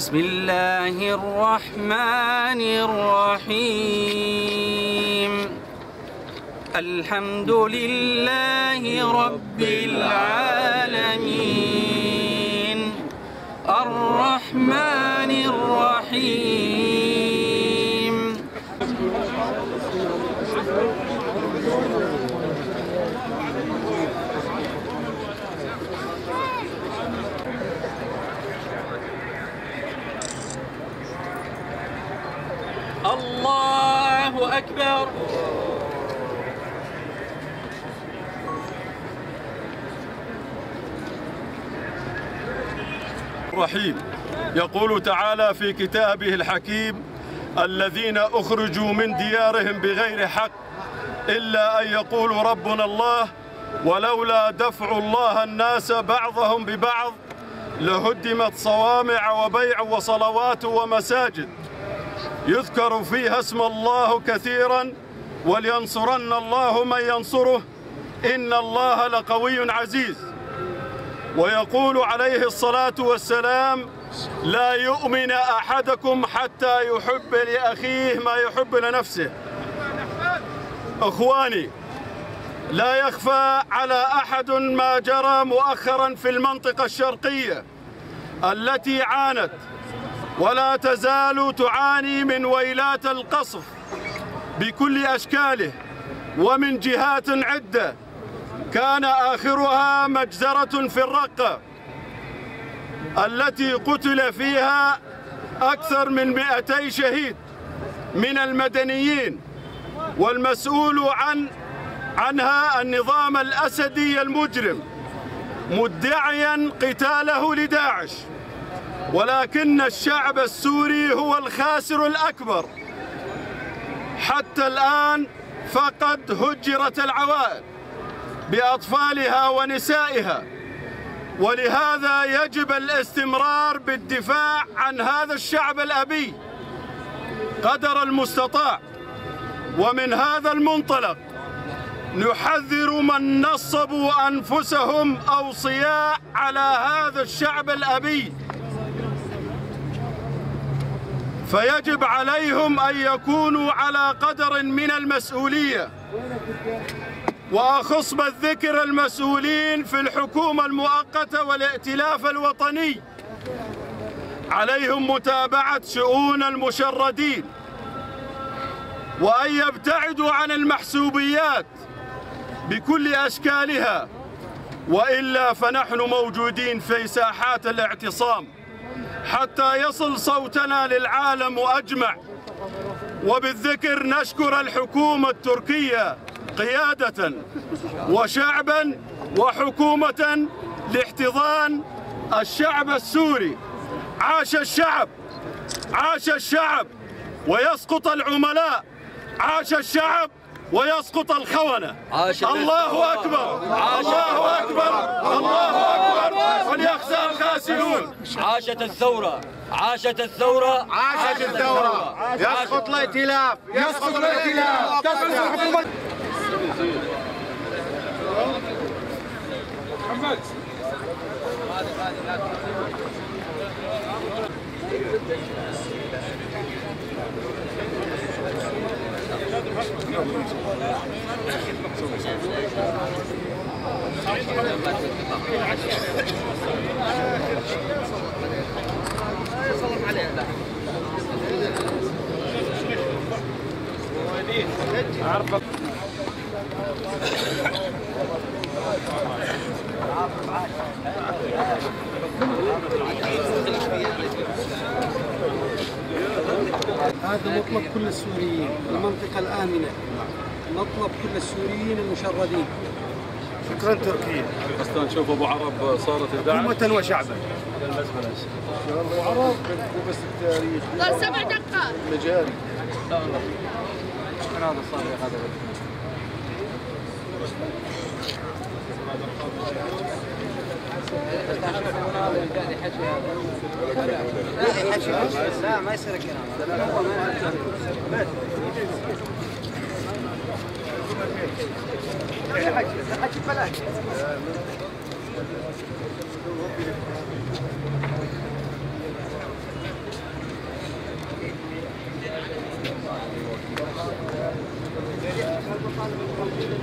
بسم الله الرحمن الرحيم. الحمد لله رب العالمين الرحمن الرحيم. الله أكبر. الرحيم. يقول تعالى في كتابه الحكيم: الذين أخرجوا من ديارهم بغير حق إلا أن يقولوا ربنا الله ولولا دفع الله الناس بعضهم ببعض لهدمت صوامع وبيع وصلوات ومساجد يذكر فيها اسم الله كثيرا ولينصرن الله من ينصره إن الله لقوي عزيز. ويقول عليه الصلاة والسلام: لا يؤمن أحدكم حتى يحب لأخيه ما يحب لنفسه. إخواني، لا يخفى على أحد ما جرى مؤخرا في المنطقة الشرقية التي عانت ولا تزال تعاني من ويلات القصف بكل أشكاله ومن جهات عدة، كان آخرها مجزرة في الرقة التي قتل فيها أكثر من 200 شهيد من المدنيين، والمسؤول عنها النظام الأسدي المجرم مدعيا قتاله لداعش، ولكن الشعب السوري هو الخاسر الأكبر. حتى الآن فقد هجرت العوائل بأطفالها ونسائها، ولهذا يجب الاستمرار بالدفاع عن هذا الشعب الأبي قدر المستطاع. ومن هذا المنطلق نحذر من نصبوا أنفسهم أوصياء على هذا الشعب الأبي، فيجب عليهم أن يكونوا على قدر من المسؤولية. وأخص بالذكر المسؤولين في الحكومة المؤقتة والائتلاف الوطني، عليهم متابعة شؤون المشردين وأن يبتعدوا عن المحسوبيات بكل أشكالها، وإلا فنحن موجودين في ساحات الاعتصام حتى يصل صوتنا للعالم أجمع. وبالذكر نشكر الحكومة التركية قيادة وشعبا وحكومة لاحتضان الشعب السوري. عاش الشعب، عاش الشعب ويسقط العملاء، عاش الشعب ويسقط الخونة. الله أكبر، الله أكبر، الله أكبر، وليخزى الخاسرون. عاشت الثورة، عاشت الثورة، عاشت الثورة. يسقط الائتلاف، يسقط الائتلاف، تسقط الحكومة. هذا مطلب كل السوريين، المنطقة الآمنة، مطلب كل السوريين المشردين. شكرا تركيا. أصلا نشوف أبو عرب صارت الدعم حكومة وشعبا. أبو عرب بس التاريخ. ضل 7 دقائق. مجاري. هذا الصالح هذا. لا ما يصير كلام. حكي بلاش. محمد